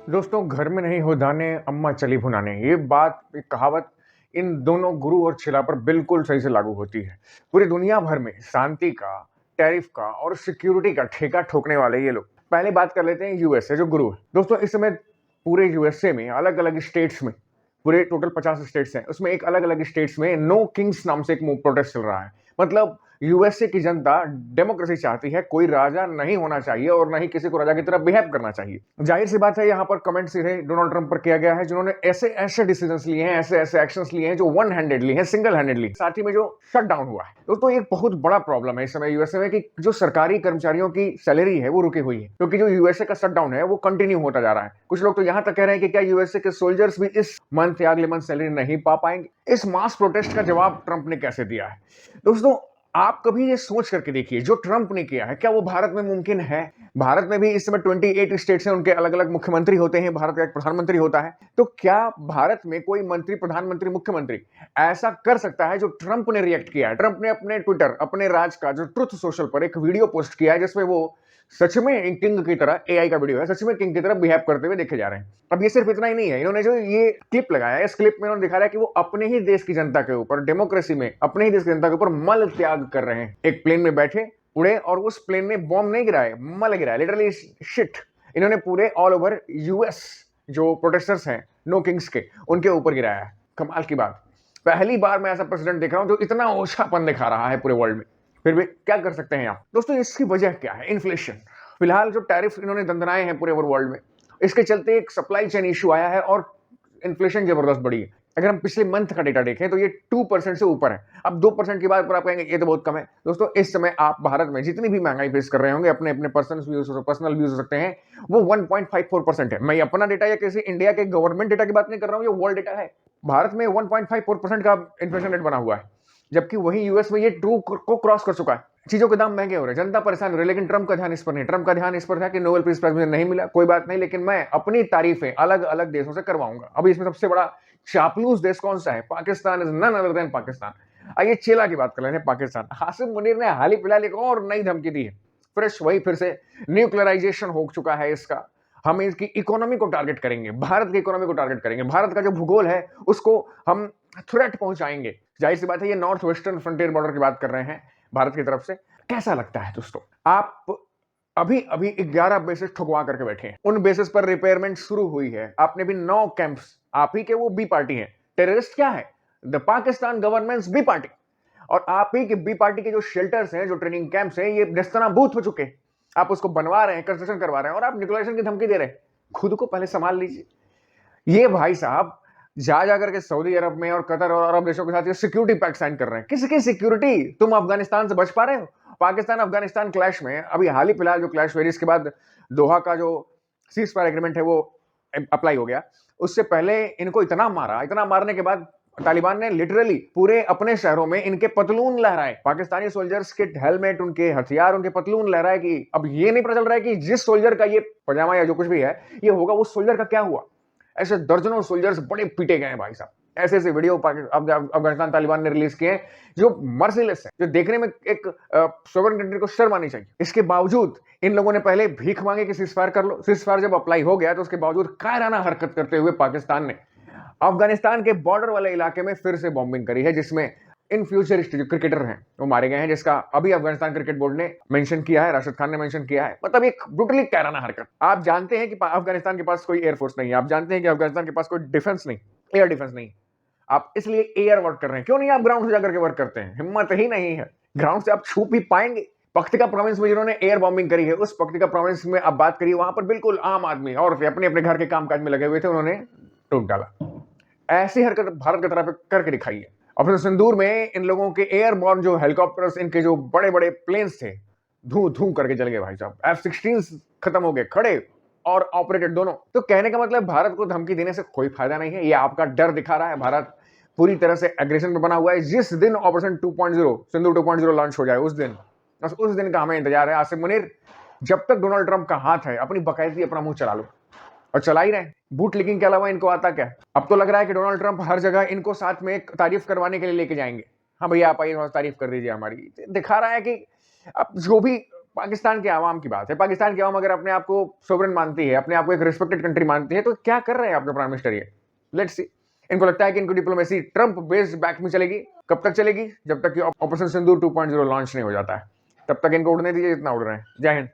दोस्तों, घर में नहीं हो दाने, अम्मा चली भुनाने। ये बात, ये कहावत इन दोनों गुरु और छिला पर बिल्कुल सही से लागू होती है। पूरी दुनिया भर में शांति का, टैरिफ का और सिक्योरिटी का ठेका ठोकने वाले ये लोग। पहले बात कर लेते हैं यूएसए जो गुरु है। दोस्तों, इस समय पूरे यूएसए में अलग-अलग स्टेट्स में, पूरे टोटल 50 स्टेट्स हैं, उसमें एक अलग-अलग स्टेट्स में नो किंग्स नाम से एक प्रोटेस्ट चल रहा है। मतलब यूएसए की जनता डेमोक्रेसी चाहती है, कोई राजा नहीं होना चाहिए और ना ही किसी को राजा की तरह बिहेव करना चाहिए। जाहिर सी बात है, यहाँ पर कमेंट सीधे डोनाल्ड ट्रंप पर किया गया है, जिन्होंने ऐसे ऐसे डिसीजंस लिए हैं, ऐसे ऐसे एक्शंस लिए हैं जो वन हैंडेडली हैं, सिंगल हैंडेडली। साथ ही में जो शट डाउन हुआ है, दोस्तों एक बहुत बड़ा प्रॉब्लम है इस समय यूएसए में कि जो सरकारी कर्मचारियों की सैलरी है वो रुकी हुई है, क्योंकि जो यूएसए का शट डाउन है वो कंटिन्यू होता जा रहा है। कुछ लोग तो यहाँ तक कह रहे हैं कि क्या यूएसए के सोल्जर्स भी इस मंथ या अगले मंथ सैलरी नहीं पा पाएंगे। इस मास प्रोटेस्ट का जवाब ट्रंप ने कैसे दिया है? दोस्तों, आप कभी ये सोच करके देखिए, जो ट्रंप ने किया है क्या वो भारत में मुमकिन है? भारत में भी इस समय 28 स्टेट्स हैं, उनके अलग-अलग मुख्यमंत्री होते हैं, भारत का एक प्रधानमंत्री होता है। तो क्या भारत में कोई मंत्री, प्रधानमंत्री, मुख्यमंत्री ऐसा कर सकता है जो ट्रंप ने रिएक्ट किया है? ट्रंप ने अपने ट्विटर, अपने राज का जो ट्रुथ सोशल पर एक वीडियो पोस्ट किया है, जिसमें वो सच में एक किंग की तरह, एआई का वीडियो है, सच में किंग की तरह बिहेव करते हुए देखे जा रहे हैं। अब ये सिर्फ इतना ही नहीं है, इन्होंने जो ये क्लिप लगाया है, इस क्लिप में उन्होंने दिखा रहा है कि वो अपने ही देश की जनता के ऊपर, डेमोक्रेसी में अपने ही देश की जनता के ऊपर मल त्याग कर रहे हैं। एक प्लेन में बैठे, उड़े और उस प्लेन में बॉम्ब नहीं गिराए, मल गिराया, लिटरली शिट। इन्होंने पूरे ऑल ओवर यूएस जो प्रोटेस्टर्स हैं नो किंग्स के, उनके ऊपर गिराया है। कमाल की बात, पहली बार मैं ऐसा प्रेसिडेंट देख रहा हूं जो इतना ओछापन दिखा रहा है पूरे वर्ल्ड में। फिर भी क्या कर सकते हैं आप? दोस्तों, इसकी वजह क्या है? इन्फ्लेशन। फिलहाल जो टैरिफ इन्होंने दंदनाए हैं पूरे वर्ल्ड में, इसके चलते एक सप्लाई चेन इशू आया है और इन्फ्लेशन जबरदस्त बढ़ी है। अगर हम पिछले मंथ का डेटा देखें तो ये 2% से ऊपर है। अब 2% की बात पर आप कहेंगे ये तो बहुत कम है। दोस्तों, इस समय आप भारत में जितनी भी महंगाई फेस कर रहे होंगे, अपने अपने पर्सनल व्यूज हो सकते हैं, वो 1.54% है। मैं अपना डेटा या किसी इंडिया के गवर्नमेंट डेटा की बात नहीं कर रहा हूं, ये वर्ल्ड डेटा है। भारत में 1.54% का इन्फ्लेशन रेट बना हुआ है, जबकि वही यूएस में ये 2 को क्रॉस कर चुका है। चीजों के दाम महंगे हो रहे हैं, जनता परेशान हो रही है, लेकिन ट्रंप का ध्यान इस पर नहीं। ट्रंप का ध्यान इस पर था कि नोबेल पीस प्राइज मुझे नहीं मिला, कोई बात नहीं, लेकिन मैं अपनी तारीफें अलग अलग देशों से करवाऊंगा। अभी इसमें सबसे बड़ा चापलूस देश कौन सा है? Pakistan is none other than Pakistan. आइए चेला की बात कर लेते हैं। पाकिस्तान, हासिम मुनीर ने हाल ही फिलहाल एक और नई धमकी दी है। फिर से न्यूक्लियराइजेशन हो चुका है इसका। हम इसकी इकोनॉमी को टारगेट करेंगे, भारत की इकोनॉमी को टारगेट करेंगे, भारत का जो भूगोल है उसको हम थ्रेट पहुंचाएंगे। जाहिर सी बात है, ये नॉर्थ वेस्टर्न फ्रंटियर बॉर्डर की बात कर रहे हैं भारत की तरफ से। कैसा लगता है दोस्तों? आप अभी अभी 11 बेसिस ठुकवा करके बैठे हैं, उन बेसिस पर रिपेयरमेंट शुरू हुई है। आपने भी 9 कैंप्स, आप ही के वो बी पार्टी हैं। टेररिस्ट क्या है? The Pakistan government's B party. और आप ही के बी पार्टी के जो शेल्टर्स हैं, जो ट्रेनिंग कैंप्स हैं, ये नेस्तनाबूत हो चुके हैं। आप उसको बनवा रहे हैं, कंस्ट्रक्शन करवा रहे हैं और आप न्यूक्लियरेशन की धमकी दे रहे हैं। खुद को पहले संभाल लीजिए। ये भाई साहब जा करके सऊदी अरब में और कतर और अरब देशों के साथ ये सिक्योरिटी पैक्ट साइन कर रहे हैं। किसकी सिक्योरिटी? तुम अफगानिस्तान से बच पा रहे हो? पाकिस्तान अफगानिस्तान क्लैश में अभी हाल ही फिलहाल जो क्लैश हुई, इसके बाद दोहा का जो सीज फायर एग्रीमेंट है वो अप्लाई हो गया। उससे पहले इनको इतना मारा, इतना मारने के बाद तालिबान ने लिटरली पूरे अपने शहरों में इनके पतलून लहराए। पाकिस्तानी सोल्जर्स के हेलमेट, उनके हथियार, उनके पतलून लहराए। कि अब ये नहीं पता चल रहा है कि जिस सोल्जर का ये पजामा या जो कुछ भी है ये होगा, उस सोल्जर का क्या हुआ। ऐसे दर्जनों सोल्जर्स बड़े पीटे गए हैं भाई साहब। ऐसे ऐसे वीडियो अफगानिस्तान तालिबान ने रिलीज किए हैं जो मर्सीलेस है, जो देखने में एक सोवरेन कंट्री को शर्म आनी चाहिए। इसके बावजूद इन लोगों ने पहले भीख मांगे कि सीजफायर कर लो। सीजफायर जब अप्लाई हो गया तो उसके बावजूद कायराना हरकत करते हुए पाकिस्तान ने अफगानिस्तान के बॉर्डर वाले इलाके में फिर से बॉम्बिंग करी है, जिसमें इन फ्यूचरिस्ट जो क्रिकेटर हैं वो मारे गए हैं, जिसका अभी अफगानिस्तान क्रिकेट बोर्ड ने मेंशन किया है, राशिद खान ने मेंशन किया है। मतलब एक ब्रूटली कैराना हरकत। आप जानते हैं कि अफगानिस्तान के पास कोई एयरफोर्स नहीं है, आप जानते हैं कि अफगानिस्तान के पास कोई डिफेंस नहीं, एयर डिफेंस नहीं। आप इसलिए एयर वर्क कर रहे हैं। क्यों नहीं आप ग्राउंड से जाकर के वर्क करते हैं? हिम्मत ही नहीं है। ग्राउंड से आप छू भी पाएंगे? पख्तिका प्रोविंस में जिन्होंने एयर बॉम्बिंग करी है, उस पख्तिका प्रोविंस में आप बात करिए, वहां पर बिल्कुल आम आदमी और अपने अपने घर के कामकाज में लगे हुए थे, उन्होंने टूट डाला। ऐसी हरकत भारत की तरफ करके दिखाई है। अपने सिंदूर में इन लोगों के एयरबॉर्न जो हेलीकॉप्टर्स, इनके जो बड़े बड़े प्लेन्स थे, धू धू करके चल गए भाई साहब। F-16 खत्म हो गए, खड़े और ऑपरेटेड दोनों। तो कहने का मतलब भारत को धमकी देने से कोई फायदा नहीं है, ये आपका डर दिखा रहा है। भारत पूरी तरह से एग्रेशन में बना हुआ है। जिस दिन ऑपरेशन 2.0 सिंदूर 2.0 लॉन्च हो जाए, उस दिन का हमें इंतजार है। आसिम मुनीर, जब तक डोनाल्ड ट्रंप का हाथ है, अपनी बाकायदगी अपना मुंह चला लो, और चला ही रहे। बूट लीकिंग के अलावा इनको आता क्या? अब तो लग रहा है कि डोनाल्ड ट्रंप हर जगह इनको साथ में एक तारीफ करवाने के लिए लेके जाएंगे। हाँ भैया, आप आइए तारीफ कर दीजिए हमारी। दिखा रहा है कि अब जो भी पाकिस्तान के आवाम की बात है। पाकिस्तान की आवाम अगर अपने आप को सोवरेन मानती है, अपने आप को एक रिस्पेक्टेड कंट्री मानती है, तो क्या कर रहे हैं आपके प्राइम मिनिस्टर ये? Let's see. इनको लगता है कि इनकी डिप्लोमेसी ट्रंप बेस्ड बैक में चलेगी। कब तक चलेगी? जब तक कि ऑपरेशन सिंदूर 2.0 लॉन्च नहीं हो जाता है। तब तक इनको उड़ने दीजिए जितना उड़ रहे हैं। जय हिंद।